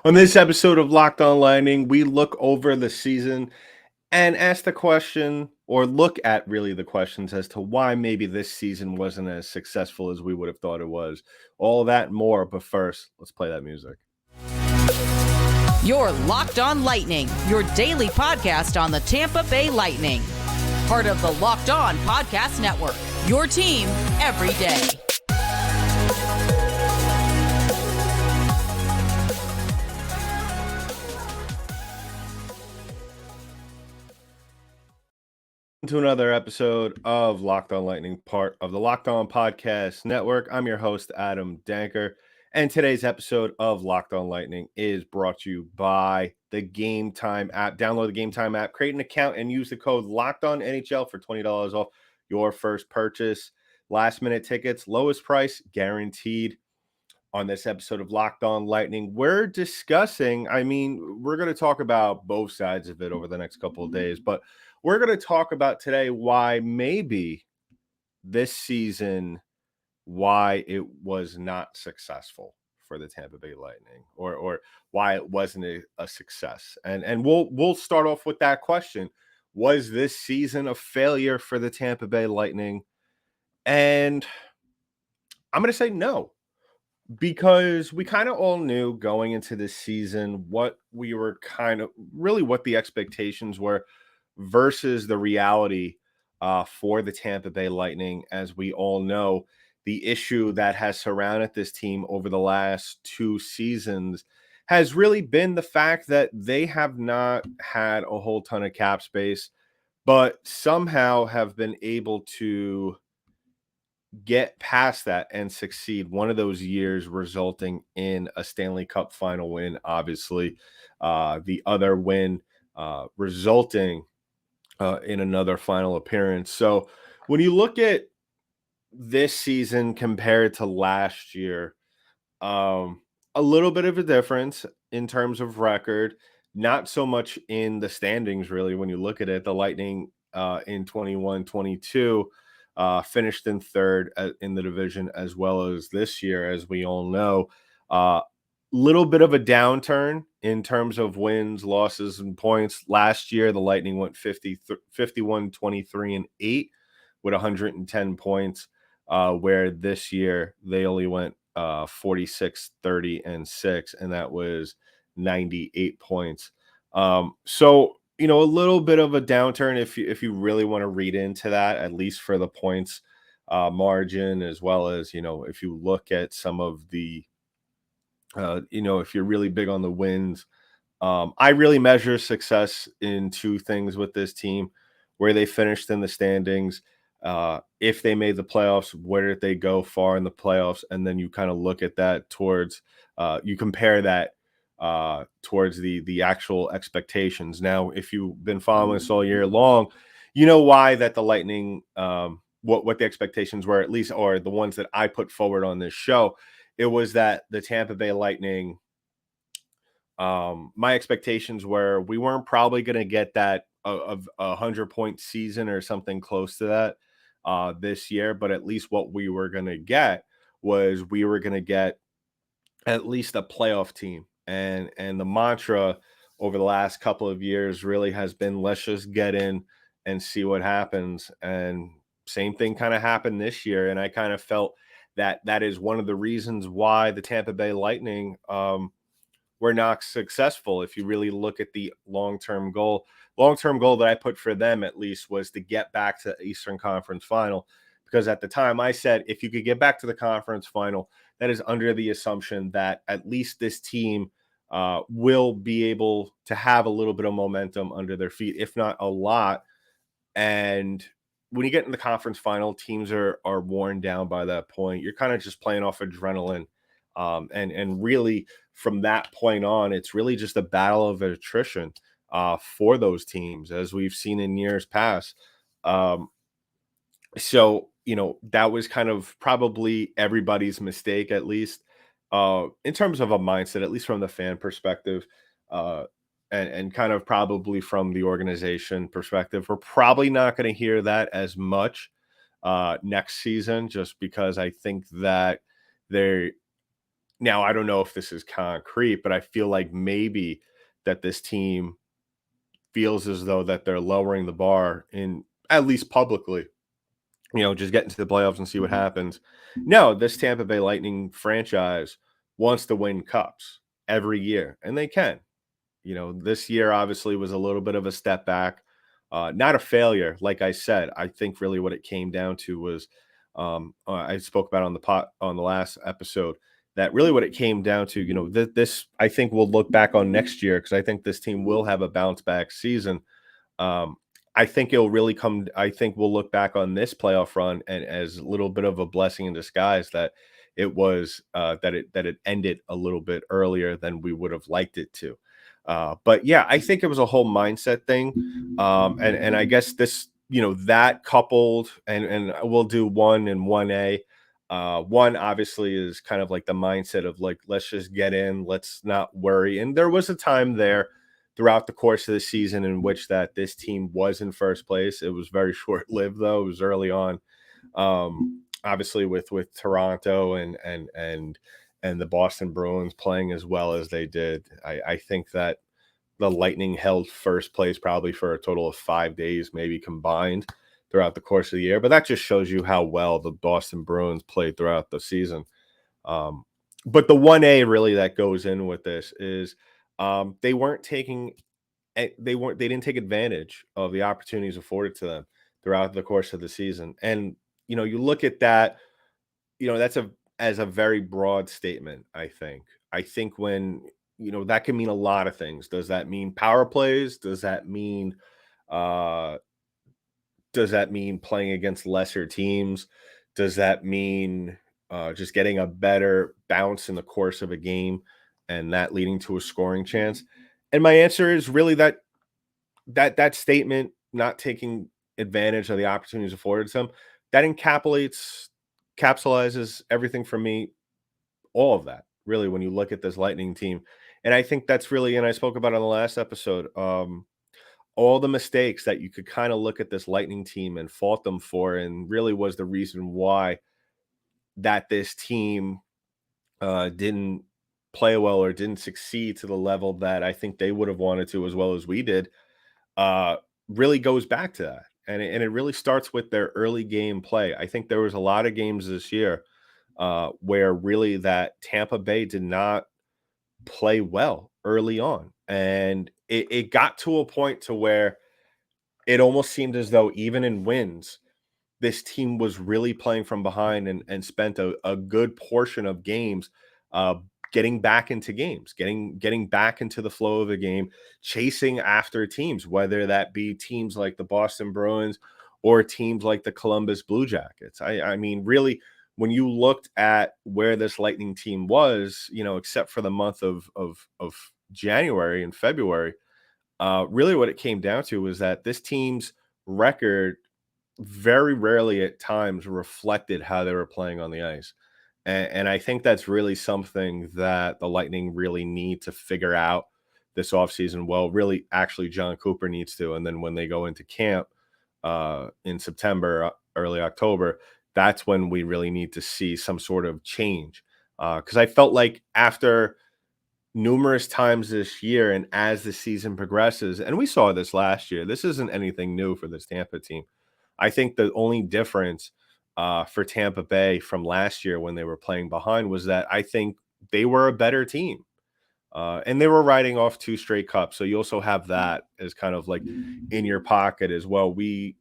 On this episode of Locked On Lightning, we look over the season and ask the question, or look at really the questions as to why maybe this season wasn't as successful as we would have thought it was. All that and more, but first, let's play that music. You're Locked On Lightning, your daily podcast on the Tampa Bay Lightning. Part of the Locked On Podcast Network, your team every day. To another episode of Locked On Lightning, part of the Locked On Podcast Network. I'm your host, Adam Danker, and today's episode of Locked On Lightning is brought to you by the Gametime app. Download the Gametime app, create an account, and use the code LOCKEDONNHL for $20 off your first purchase. Last-minute tickets, lowest price, guaranteed. On this episode of Locked On Lightning, we're discussing, we're going to talk about both sides of it over the next couple of days, but we're going to talk about today why maybe this season, why it was not successful for the Tampa Bay Lightning, or why it wasn't a success. And we'll start off with that question. Was this season a failure for the Tampa Bay Lightning? And I'm going to say no, because we kind of all knew going into this season what we were what the expectations were versus the reality for the Tampa Bay Lightning. As we all know, the issue that has surrounded this team over the last two seasons has really been the fact that they have not had a whole ton of cap space, but somehow have been able to get past that and succeed. One of those years resulting in a Stanley Cup final win, obviously. The other win resulting in another final appearance. So when you look at this season compared to last year, a little bit of a difference in terms of record, not so much in the standings, really. When you look at it, the Lightning in 21-22 finished in third in the division, as well as this year, as we all know. Little bit of a downturn in terms of wins, losses, and points. Last year, the Lightning went 51, 23, and 8 with 110 points, where this year they only went 46, 30, and 6, and that was 98 points. So, a little bit of a downturn if you really want to read into that, at least for the points margin, as well as, if you look at some of the if you're really big on the wins. I really measure success in two things with this team: where they finished in the standings, if they made the playoffs, where did they go far in the playoffs, and then you kind of look at that towards, you compare that towards the actual expectations. Now, if you've been following us all year long, you know why that the Lightning, what the expectations were, at least, or the ones that I put forward on this show. It was that the Tampa Bay Lightning, my expectations were we weren't probably going to get that of 100-point season or something close to that this year, but at least what we were going to get was we were going to get at least a playoff team. And the mantra over the last couple of years really has been, let's just get in and see what happens. And same thing kind of happened this year. And I kind of felt that is one of the reasons why the Tampa Bay Lightning were not successful. If you really look at the long-term goal that I put for them, at least, was to get back to the Eastern Conference Final. Because at the time I said, if you could get back to the conference final, that is under the assumption that at least this team will be able to have a little bit of momentum under their feet, if not a lot. And when you get in the conference final, teams are worn down by that point. You're kind of just playing off adrenaline. And really, from that point on, it's really just a battle of attrition for those teams, as we've seen in years past. So, that was kind of probably everybody's mistake, at least in terms of a mindset, at least from the fan perspective. And kind of probably from the organization perspective. We're probably not going to hear that as much next season, just because I think that Now, I don't know if this is concrete, but I feel like maybe that this team feels as though that they're lowering the bar in at least publicly, just get into the playoffs and see what happens. No, this Tampa Bay Lightning franchise wants to win cups every year, and they can. This year obviously was a little bit of a step back, not a failure. Like I said, I think really what it came down to was, I spoke about on the last episode, that really what it came down to, this I think we'll look back on next year, because I think this team will have a bounce back season. um, I think it'll really come. I think we'll look back on this playoff run and as a little bit of a blessing in disguise, that it was that it ended a little bit earlier than we would have liked it to. But yeah, I think it was a whole mindset thing, and I guess this, that coupled, and we'll do one and one A. One obviously is kind of like the mindset of like, let's just get in, let's not worry. And there was a time there throughout the course of the season in which that this team was in first place. It was very short lived though. It was early on. Obviously with Toronto and the Boston Bruins playing as well as they did. I think that the Lightning held first place probably for a total of 5 days, maybe combined throughout the course of the year. But that just shows you how well the Boston Bruins played throughout the season. But the 1A really that goes in with this is, they weren't taking they didn't take advantage of the opportunities afforded to them throughout the course of the season. And you look at that, that's a very broad statement, I think. I think when that can mean a lot of things. Does that mean power plays? Uh does that mean playing against lesser teams? Does that mean just getting a better bounce in the course of a game and that leading to a scoring chance? And my answer is really that statement, not taking advantage of the opportunities afforded to them, that capsulizes everything for me, all of that, really, when you look at this Lightning team. And I think that's really, and I spoke about it on the last episode, all the mistakes that you could kind of look at this Lightning team and fault them for, and really was the reason why that this team didn't play well or didn't succeed to the level that I think they would have wanted to, as well as we did, uh, really goes back to that. And it really starts with their early game play. I think there was a lot of games this year where really that Tampa Bay did not play well early on. And it got to a point to where it almost seemed as though even in wins, this team was really playing from behind and spent a good portion of games uh, getting back into games, getting back into the flow of the game, chasing after teams, whether that be teams like the Boston Bruins or teams like the Columbus Blue Jackets. I mean, really, when you looked at where this Lightning team was, except for the month of January and February, really what it came down to was that this team's record very rarely at times reflected how they were playing on the ice. And I think that's really something that the Lightning really need to figure out this offseason. Well, really, actually, John Cooper needs to. And then when they go into camp in September, early October, that's when we really need to see some sort of change. Because I felt like after numerous times this year and as the season progresses, and we saw this last year, this isn't anything new for this Tampa team. I think the only difference for Tampa Bay from last year when they were playing behind was that I think they were a better team. And they were riding off 2 straight cups, so you also have that as kind of like in your pocket as well. We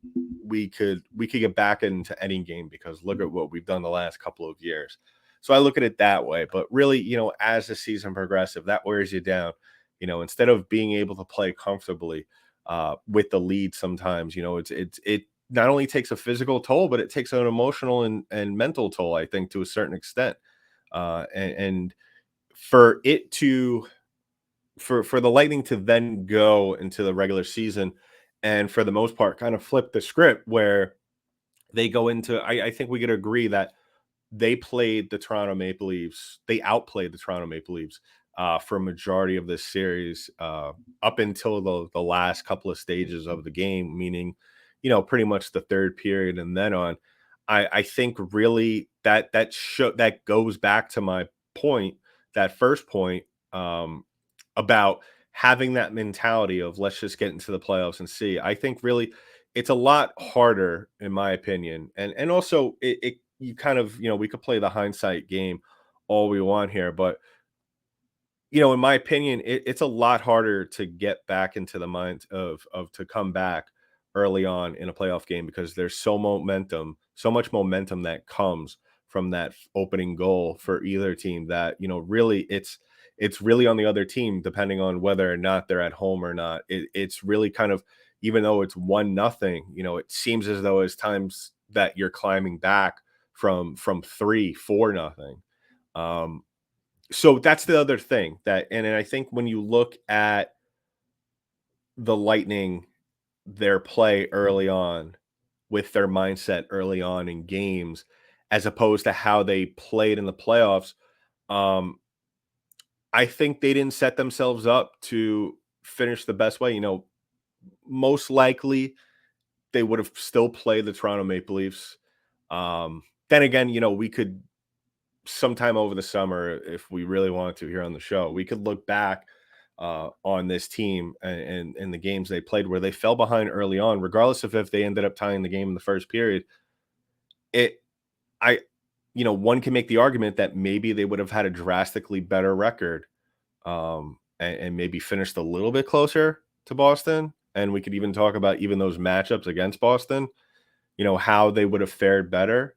could get back into any game because look at what we've done the last couple of years. So I look at it that way. But really, as the season progresses, that wears you down. Instead of being able to play comfortably with the lead, sometimes it not only takes a physical toll, but it takes an emotional and mental toll, I think, to a certain extent. And for it to for the Lightning to then go into the regular season and for the most part kind of flip the script where they go into, I think we could agree that they played the Toronto Maple Leafs. They outplayed the Toronto Maple Leafs for a majority of this series up until the last couple of stages of the game, meaning, pretty much the third period and then on. I think really that goes back to my point that first point about having that mentality of let's just get into the playoffs and see. I think really it's a lot harder, in my opinion, and also it you kind of we could play the hindsight game all we want here, but in my opinion, it's a lot harder to get back into the mind of to come back early on in a playoff game because there's so much momentum that comes from that opening goal for either team that really it's really on the other team depending on whether or not they're at home or not. It's really kind of even though it's 1-0, it seems as though it's times that you're climbing back from 3-4-0. Um, so that's the other thing and I think when you look at the Lightning, their play early on with their mindset early on in games, as opposed to how they played in the playoffs, um, I think they didn't set themselves up to finish the best way. Most likely they would have still played the Toronto Maple Leafs. Then again, we could sometime over the summer, if we really wanted to here on the show, we could look back on this team and the games they played where they fell behind early on, regardless of if they ended up tying the game in the first period. It, I, one can make the argument that maybe they would have had a drastically better record and maybe finished a little bit closer to Boston. And we could even talk about even those matchups against Boston, how they would have fared better.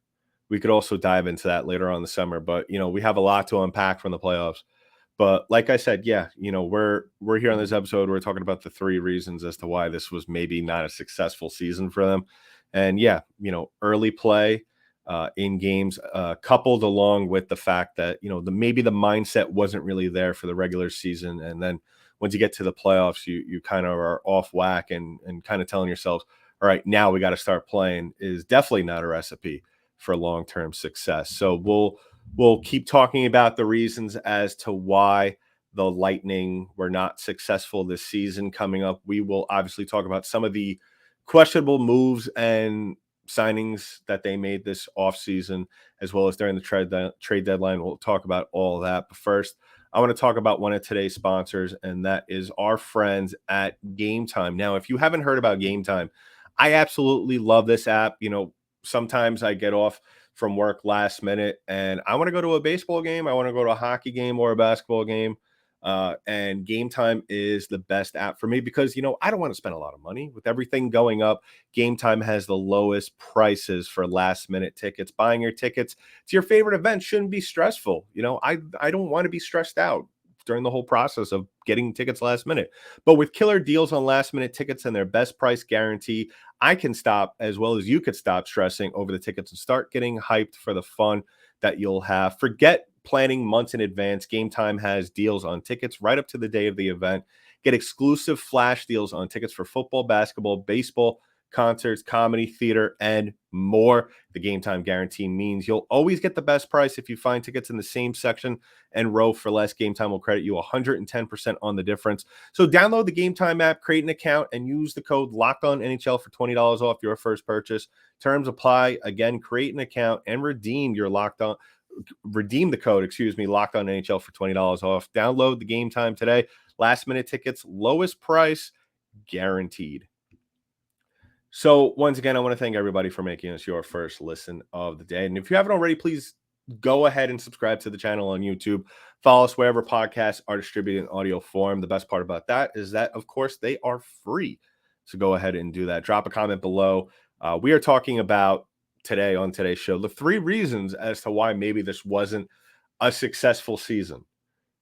We could also dive into that later on in the summer, but we have a lot to unpack from the playoffs. But like I said, yeah, we're here on this episode. We're talking about the 3 reasons as to why this was maybe not a successful season for them. And yeah, early play in games, coupled along with the fact that maybe the mindset wasn't really there for the regular season, and then once you get to the playoffs, you kind of are off whack and kind of telling yourselves, all right, now we got to start playing, is definitely not a recipe for long-term success. So we'll keep talking about the reasons as to why the Lightning were not successful this season coming up. We will obviously talk about some of the questionable moves and signings that they made this offseason, as well as during the trade deadline. We'll talk about all of that. But first, I want to talk about one of today's sponsors, and that is our friends at Gametime. Now, if you haven't heard about Gametime, I absolutely love this app. Sometimes I get off from work last minute and I want to go to a baseball game, I want to go to a hockey game or a basketball game. And Gametime is the best app for me because, I don't want to spend a lot of money with everything going up. Gametime has the lowest prices for last minute tickets. Buying your tickets to your favorite event shouldn't be stressful. I don't want to be stressed out during the whole process of getting tickets last minute. But with killer deals on last minute tickets and their best price guarantee, I can stop, as well as you could stop stressing over the tickets and start getting hyped for the fun that you'll have. Forget planning months in advance. Gametime has deals on tickets right up to the day of the event. Get exclusive flash deals on tickets for football, basketball, baseball, concerts, comedy, theater, and more. The Gametime guarantee means you'll always get the best price if you find tickets in the same section and row for less. Gametime will credit you 110% on the difference. So download the Gametime app, create an account, and use the code LOCKEDONNHL for $20 off your first purchase. Terms apply. Again, create an account and redeem the code, Locked On NHL for $20 off. Download the Gametime today. Last minute tickets, lowest price guaranteed. So once again, I want to thank everybody for making us your first listen of the day. And if you haven't already, please go ahead and subscribe to the channel on YouTube. Follow us wherever podcasts are distributed in audio form. The best part about that is that, of course, they are free. So go ahead and do that. Drop a comment below. We are talking about today on today's show the 3 reasons as to why maybe this wasn't a successful season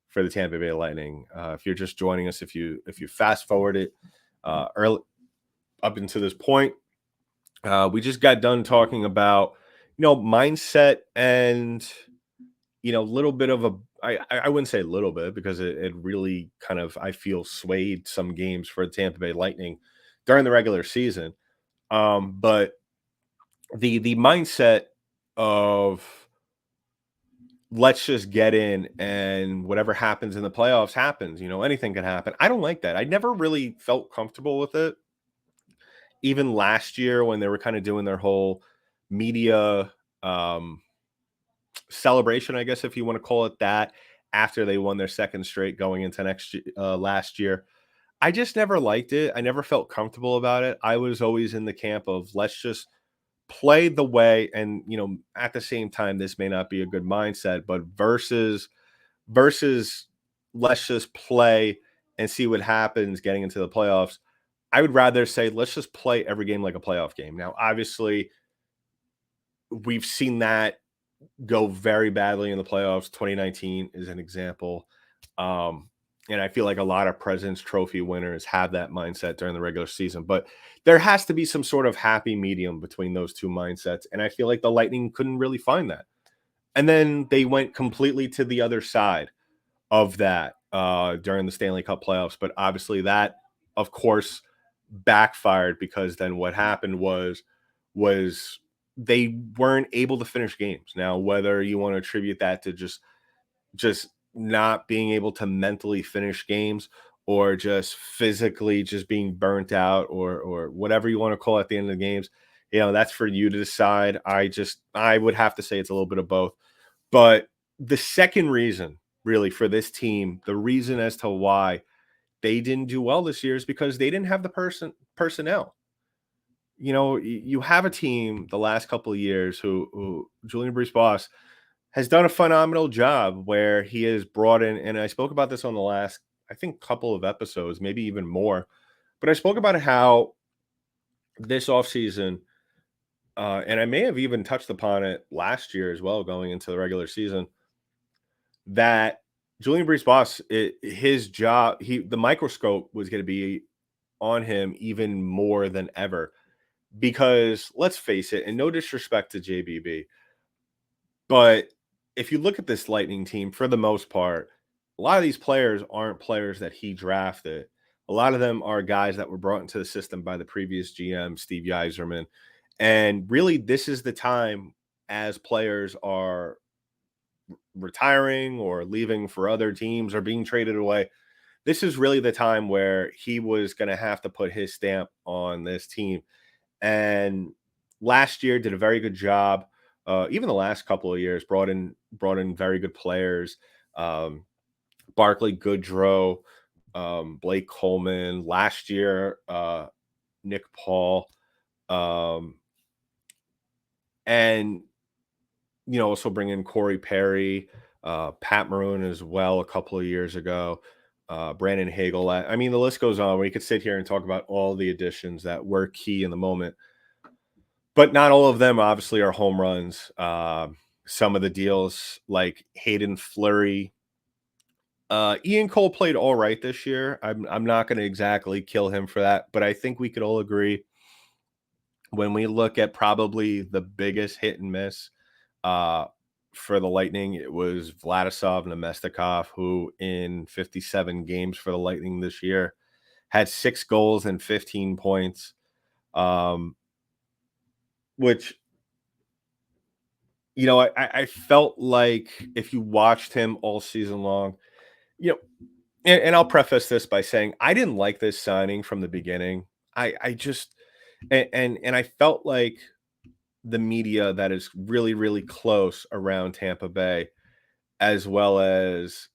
for the Tampa Bay Lightning. If you're just joining us, if you fast forward it early up until this point, we just got done talking about mindset and a little bit of a I wouldn't say a little bit because it really kind of I feel swayed some games for the Tampa Bay Lightning during the regular season. But the mindset of let's just get in and whatever happens in the playoffs happens. Anything can happen. I don't like that. I never really felt comfortable with it. Even last year when they were kind of doing their whole media celebration, I guess if you want to call it that, after they won their second straight going into last year. I just never liked it. I never felt comfortable about it. I was always in the camp of let's just play the way, and at the same time, this may not be a good mindset, but versus let's just play and see what happens getting into the playoffs. I would rather say let's just play every game like a playoff game. Now, obviously, we've seen that go very badly in the playoffs. 2019 is an example. And I feel like a lot of President's Trophy winners have that mindset during the regular season. But there has to be some sort of happy medium between those two mindsets. And I feel like the Lightning couldn't really find that. And then they went completely to the other side of that during the Stanley Cup playoffs. But obviously that, of course, backfired, because then what happened was they weren't able to finish games. Now, whether you want to attribute that to just not being able to mentally finish games, or just physically just being burnt out, or whatever you want to call it at the end of the games, that's for you to decide. I would have to say it's a little bit of both. But the second reason really for this team, the reason as to why they didn't do well this year, is because they didn't have the personnel. You have a team the last couple of years who Julian Brisebois has done a phenomenal job, where he has brought in, and I spoke about this on the last, I think, couple of episodes, maybe even more, but I spoke about how this offseason, and I may have even touched upon it last year as well, going into the regular season, that Julian Brisebois, his job, the microscope was going to be on him even more than ever. Because let's face it, and no disrespect to JBB, but if you look at this Lightning team, for the most part, a lot of these players aren't players that he drafted. A lot of them are guys that were brought into the system by the previous GM, Steve Yzerman. And really, this is the time, as players are retiring or leaving for other teams or being traded away, this is really the time where he was going to have to put his stamp on this team. And last year did a very good job. Even the last couple of years brought in very good players. Barclay Goodrow, Blake Coleman. Last year, Nick Paul, and also bring in Corey Perry, Pat Maroon as well a couple of years ago. Brandon Hagel. I mean, the list goes on. We could sit here and talk about all the additions that were key in the moment, but not all of them obviously are home runs. Some of the deals, like Hayden Fleury, Ian Cole played all right this year. I'm not going to exactly kill him for that, but I think we could all agree, when we look at probably the biggest hit and miss for the Lightning, it was Vladislav Namestnikov, who in 57 games for the Lightning this year had 6 goals and 15 points, which, I felt like if you watched him all season long, and I'll preface this by saying I didn't like this signing from the beginning. I just, and I felt like the media that is really, really close around Tampa Bay, as well as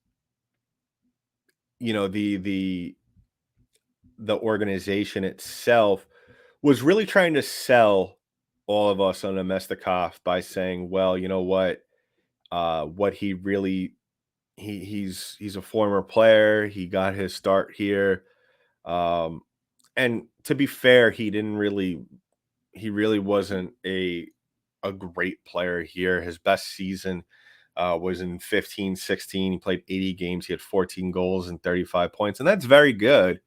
the organization itself, was really trying to sell all of us on Namestnikov by saying, well, you know what he really, he's a former player. He got his start here. And to be fair, he really wasn't a great player here. His best season was in 15-16. He played 80 games. He had 14 goals and 35 points, and that's very good.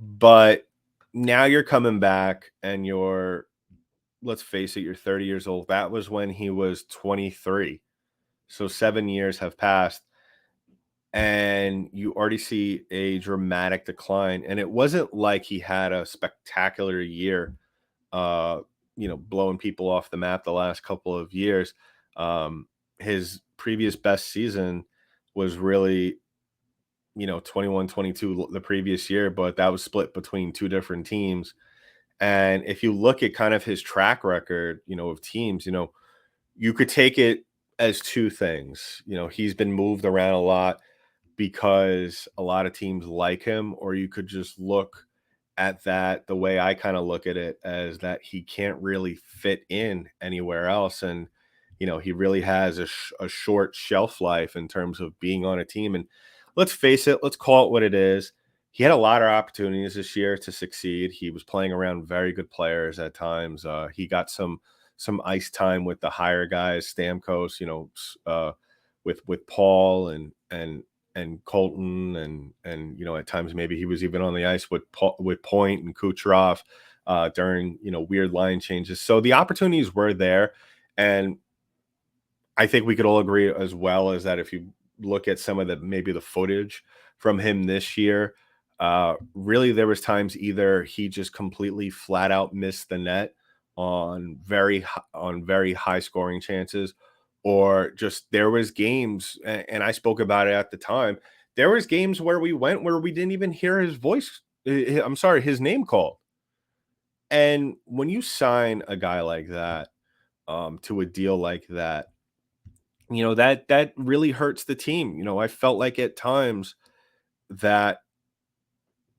But now you're coming back, and let's face it, you're 30 years old. That was when he was 23. So 7 years have passed, and you already see a dramatic decline. And it wasn't like he had a spectacular year, blowing people off the map the last couple of years. His previous best season was really, 21-22 the previous year, but that was split between two different teams. And if you look at kind of his track record, of teams, you could take it as two things. He's been moved around a lot because a lot of teams like him, or you could just look at that the way I kind of look at it, as that he can't really fit in anywhere else. And, he really has a short shelf life in terms of being on a team. And let's face it, let's call it what it is. He had a lot of opportunities this year to succeed. He was playing around very good players at times. He got some ice time with the higher guys, Stamkos, with Paul and Colton, and at times maybe he was even on the ice with Point and Kucherov during weird line changes. So the opportunities were there, and I think we could all agree as well as that if you look at some of the footage from him this year, really there was times either he just completely flat out missed the net on very high scoring chances, or just there was games, and I spoke about it at the time. There was games where we went where we didn't even hear his voice. I'm sorry, his name called. And when you sign a guy like that to a deal like that, that really hurts the team. I felt like at times that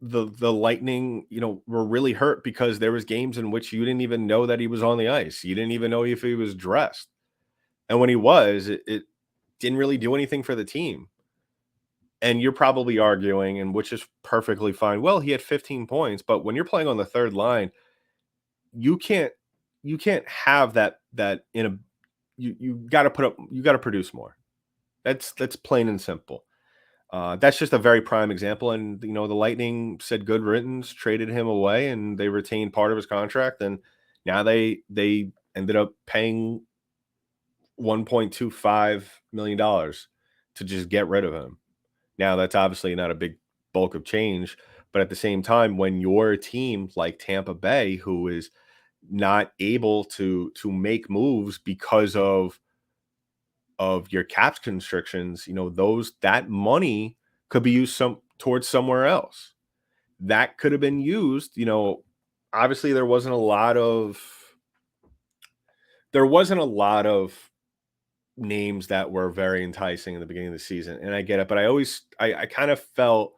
the Lightning, were really hurt because there was games in which you didn't even know that he was on the ice. You didn't even know if he was dressed. And when he was, it didn't really do anything for the team. And you're probably arguing, and which is perfectly fine. Well, he had 15 points, but when you're playing on the third line, you can't have that in a you got to produce more. That's plain and simple. That's just a very prime example. And the Lightning said good riddance, traded him away, and they retained part of his contract. And now they ended up paying $1.25 million to just get rid of him. Now that's obviously not a big bulk of change, but at the same time, when you're a team like Tampa Bay, who is not able to make moves because of your cap constrictions, that money could be used towards somewhere else. That could have been used, obviously there wasn't a lot of names that were very enticing in the beginning of the season, and I get it, but I kind of felt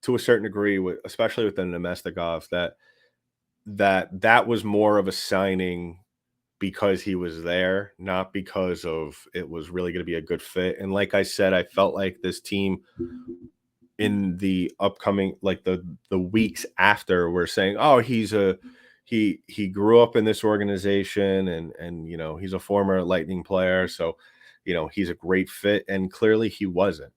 to a certain degree, especially with the Nemestikov, that was more of a signing because he was there, not because of it was really going to be a good fit. And like I said, I felt like this team in the upcoming, like the weeks after, were saying, oh, he grew up in this organization, and he's a former Lightning player, so he's a great fit, and clearly he wasn't.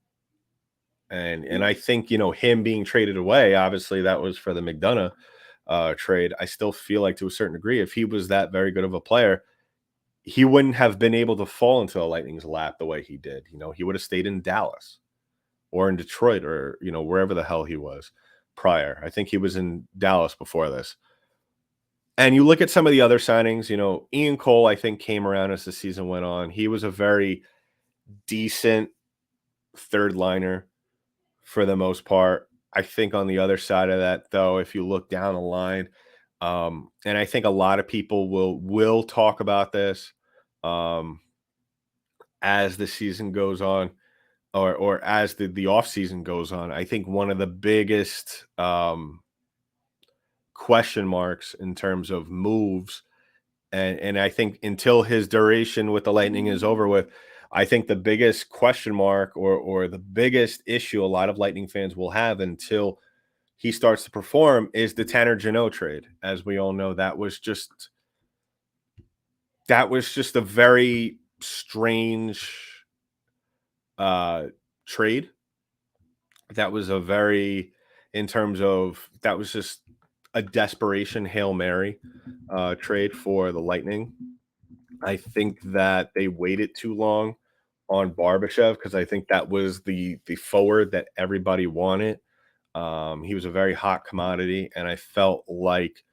And I think him being traded away, obviously that was for the McDonough trade. I still feel like to a certain degree, if he was that very good of a player, he wouldn't have been able to fall into the Lightning's lap the way he did. He would have stayed in Dallas or in Detroit, or wherever the hell he was prior. I think he was in Dallas before this. And you look at some of the other signings, Ian Cole, I think, came around as the season went on. He was a very decent third liner for the most part. I think on the other side of that, though, if you look down the line, and I think a lot of people will talk about this as the season goes on, or as the off season goes on. I think one of the biggest question marks in terms of moves, and I think until his duration with the Lightning is over with, I think the biggest question mark, or the biggest issue a lot of Lightning fans will have until he starts to perform, is the Tanner Jeannot trade. As we all know, that was just a very strange trade. That was that was just a desperation Hail Mary trade for the Lightning. I think that they waited too long on Barbashev, because I think that was the forward that everybody wanted. He was a very hot commodity, and I felt like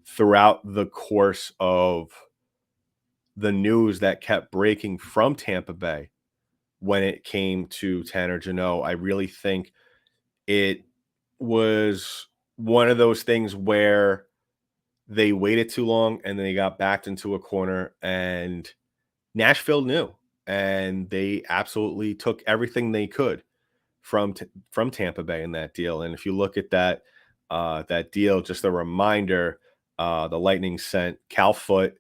throughout the course of the news that kept breaking from Tampa Bay when it came to Tanner Jeannot, I really think it was one of those things where they waited too long and they got backed into a corner, and Nashville knew. and they absolutely took everything they could from Tampa Bay in that deal. And if you look at that deal, just a reminder, the Lightning sent Cal Foote,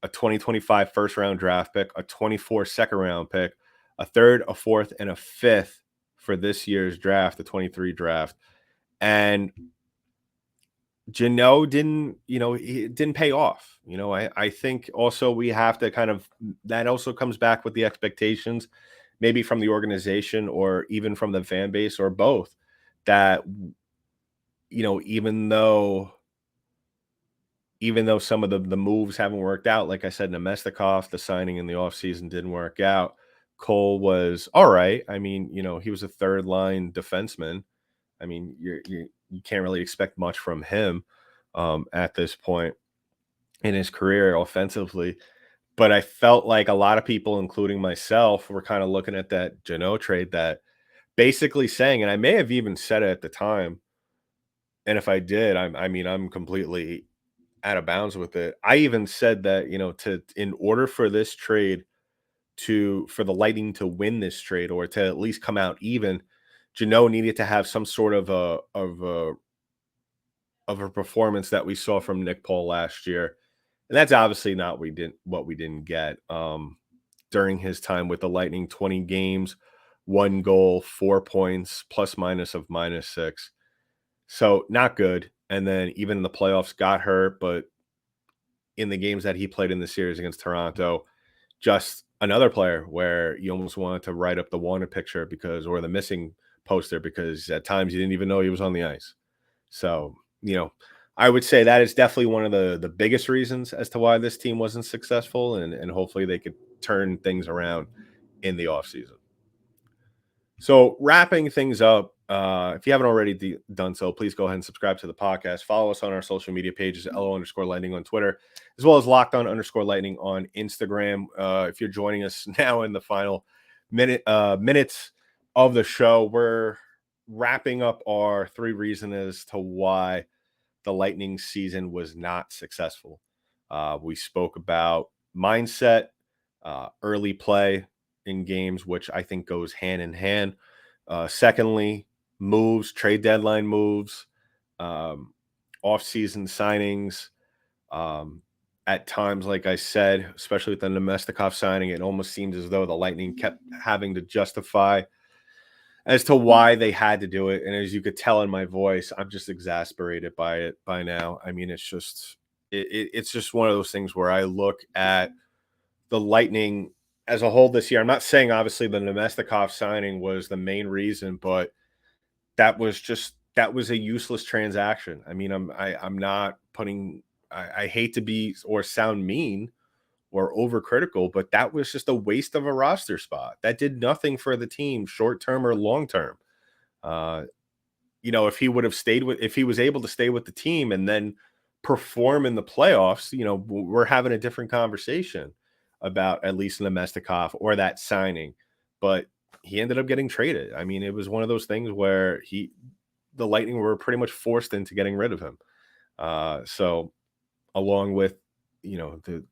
a 2025 first round draft pick, a 24 second round pick, a third, a fourth, and a fifth for this year's draft, the 23 draft. And Jeannot it didn't pay off. I think also we have to that also comes back with the expectations, maybe from the organization or even from the fan base or both, that, even though some of the moves haven't worked out, like I said, Nemestikov, the signing in the offseason didn't work out. Cole was all right. I mean, he was a third line defenseman. I mean, you can't really expect much from him at this point in his career offensively. But I felt like a lot of people, including myself, were kind of looking at that Jeannot trade, that basically saying, and I may have even said it at the time, and if I did, I'm completely out of bounds with it. I even said that, in order for this trade for the Lightning to win this trade, or to at least come out even, Jeannot needed to have some sort of a performance that we saw from Nick Paul last year. And that's obviously not what we didn't get during his time with the Lightning. 20 games, 1 goal, 4 points, plus minus of -6. So not good. And then even in the playoffs got hurt, but in the games that he played in the series against Toronto, just another player where you almost wanted to write up the wanted picture or the missing poster, because at times you didn't even know he was on the ice. So, I would say that is definitely one of the biggest reasons as to why this team wasn't successful, and hopefully they could turn things around in the offseason. So wrapping things up, if you haven't already done so, please go ahead and subscribe to the podcast. Follow us on our social media pages, LO_Lightning on Twitter, as well as LockedOn_Lightning on Instagram. If you're joining us now in the final minutes of the show, we're wrapping up our 3 reasons as to why the Lightning season was not successful. We spoke about mindset, early play in games, which I think goes hand in hand. Secondly, moves, trade deadline moves, offseason signings. At times, like I said, especially with the Nemestikov signing, it almost seems as though the Lightning kept having to justify as to why they had to do it. And as you could tell in my voice, I'm just exasperated by it by now. I mean, it's just one of those things where I look at the Lightning as a whole this year. I'm not saying obviously the Nemestikov signing was the main reason, but that was a useless transaction. I mean, I'm not putting, I hate to be or sound mean or overcritical, but that was just a waste of a roster spot. That did nothing for the team, short term or long term. If he was able to stay with the team and then perform in the playoffs, we're having a different conversation about at least Nemestikov or that signing. But he ended up getting traded. I mean, it was one of those things where the Lightning were pretty much forced into getting rid of him. So along with, it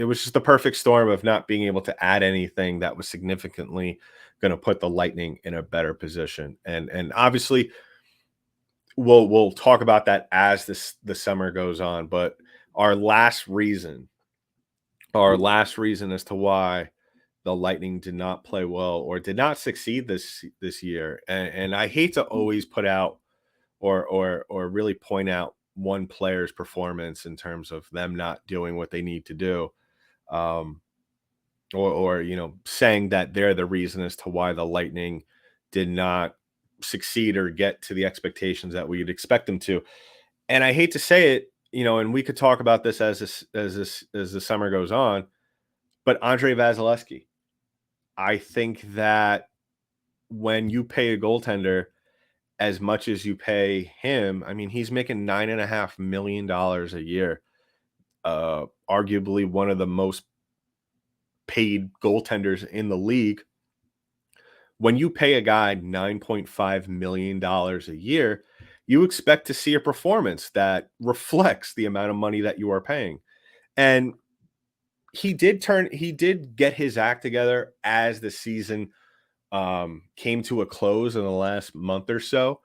was just the perfect storm of not being able to add anything that was significantly going to put the Lightning in a better position. And obviously we'll talk about that as the summer goes on. But our last reason as to why the Lightning did not play well or did not succeed this year. And I hate to always put out or really point out one player's performance in terms of them not doing what they need to do, or saying that they're the reason as to why the Lightning did not succeed or get to the expectations that we'd expect them to. And I hate to say it, and we could talk about this as the summer goes on, but Andre Vasilevskiy, I think that when you pay a goaltender as much as you pay him, I mean, he's making $9.5 million a year. Arguably one of the most paid goaltenders in the league. When you pay a guy $9.5 million a year, you expect to see a performance that reflects the amount of money that you are paying. And he did get his act together as the season came to a close in the last month or so.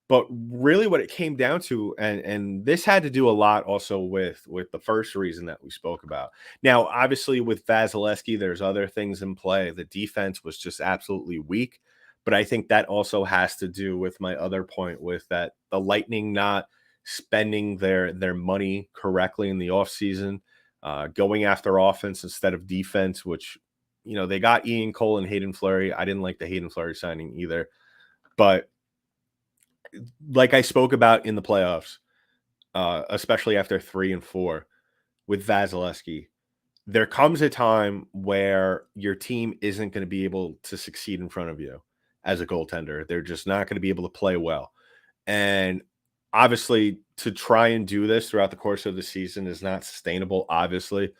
But really what it came down to, and this had to do a lot also with the first reason that we spoke about. Now, obviously with Vasilevskiy, there's other things in play. The defense was just absolutely weak. But I think that also has to do with my other point with that the Lightning not spending their money correctly in the offseason, going after offense instead of defense, which they got Ian Cole and Hayden Fleury. I didn't like the Hayden Fleury signing either. But like I spoke about in the playoffs, especially after 3 and 4 with Vasilevskiy, there comes a time where your team isn't going to be able to succeed in front of you as a goaltender. They're just not going to be able to play well. And obviously, to try and do this throughout the course of the season is not sustainable, obviously.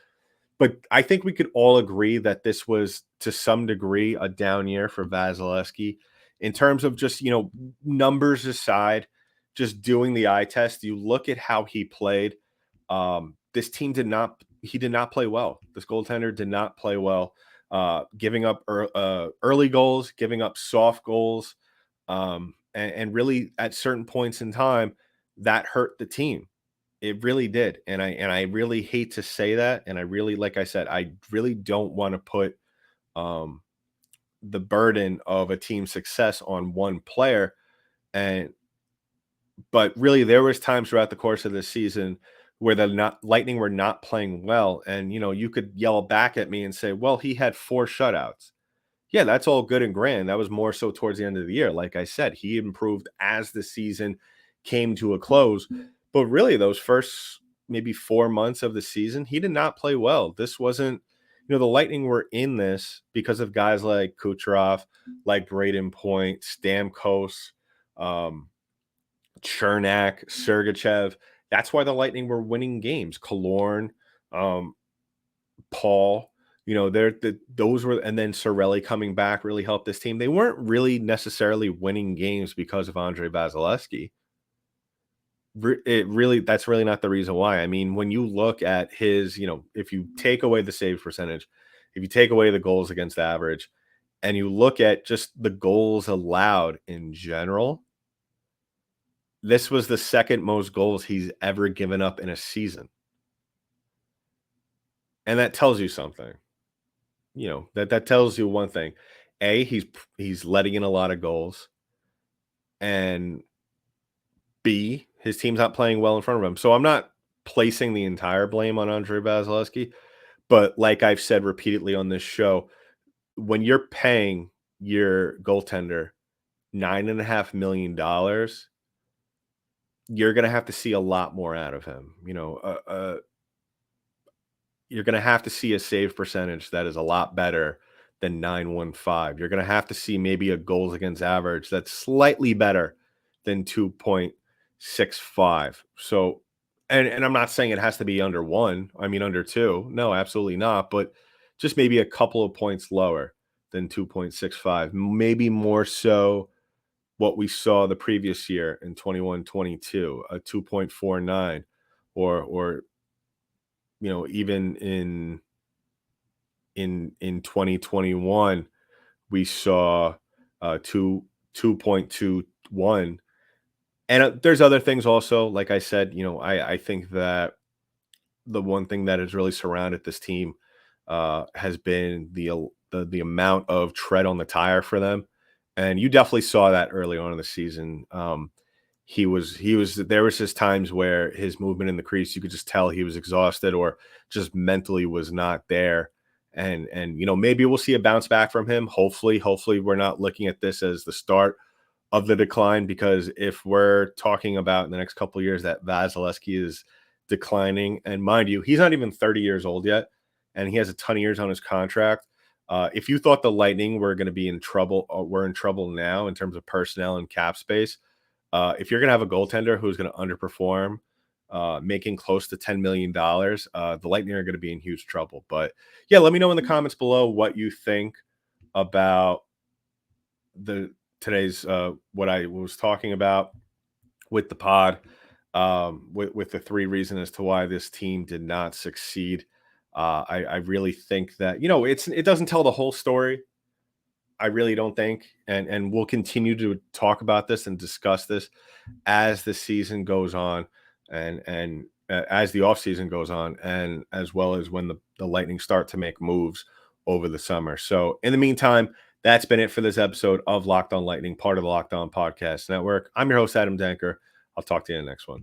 But I think we could all agree that this was, to some degree, a down year for Vasilevskiy. In terms of just, numbers aside, just doing the eye test, you look at how he played. This team did not play well. This goaltender did not play well, giving up early goals, giving up soft goals, and really at certain points in time, that hurt the team. It really did, and I really hate to say that, and I really, like I said, I really don't want to put um, the burden of a team's success on one player, and but really there was times throughout the course of this season where the Lightning were not playing well, and you could yell back at me and say, "Well, he had 4 shutouts." Yeah, that's all good and grand. That was more so towards the end of the year. Like I said, he improved as the season came to a close. But really, those first maybe 4 months of the season, he did not play well. This wasn't, the Lightning were in this because of guys like Kucherov, like Braden Point, Stamkos, um, Chernak, Sergachev. That's why the Lightning were winning games. Killorn, um, Paul, those were, and then Sorelli coming back really helped this team. They weren't really necessarily winning games because of Andre Vasilevskiy. That's really not the reason why. I mean, when you look at his, if you take away the save percentage, if you take away the goals against average, and you look at just the goals allowed in general, this was the second most goals he's ever given up in a season. And that tells you something. That tells you one thing. A, he's letting in a lot of goals, and B, his team's not playing well in front of him. So I'm not placing the entire blame on Andre Vasilevskiy, but like I've said repeatedly on this show, when you're paying your goaltender $9.5 million, you're going to have to see a lot more out of him. You're going to have to see a save percentage that is a lot better than 915. You're going to have to see maybe a goals against average that's slightly better than 2.65. So, and I'm not saying it has to be under 1. I mean, under 2. No, absolutely not. But just maybe a couple of points lower than 2.65. Maybe more so what we saw the previous year in 21-22, a 2.49, or even in 2021 we saw 2.21. And there's other things also, like I said, I think that the one thing that has really surrounded this team has been the amount of tread on the tire for them, and you definitely saw that early on in the season. He was there was just times where his movement in the crease, you could just tell he was exhausted or just mentally was not there. And maybe we'll see a bounce back from him. Hopefully we're not looking at this as the start of the decline, because if we're talking about in the next couple of years that Vasilevskiy is declining, and mind you, he's not even 30 years old yet, and he has a ton of years on his contract. If you thought the Lightning were going to be in trouble, we're in trouble now in terms of personnel and cap space. If you're going to have a goaltender who's going to underperform, making close to $10 million, the Lightning are going to be in huge trouble. But yeah, let me know in the comments below what you think about today's what I was talking about with the pod, with the 3 reasons as to why this team did not succeed. I really think that, it doesn't tell the whole story. I really don't think, and we'll continue to talk about this and discuss this as the season goes on, and as the offseason goes on, and as well as when the Lightning start to make moves over the summer. So in the meantime, that's been it for this episode of Locked On Lightning, part of the Locked On Podcast Network. I'm your host, Adam Danker. I'll talk to you in the next one.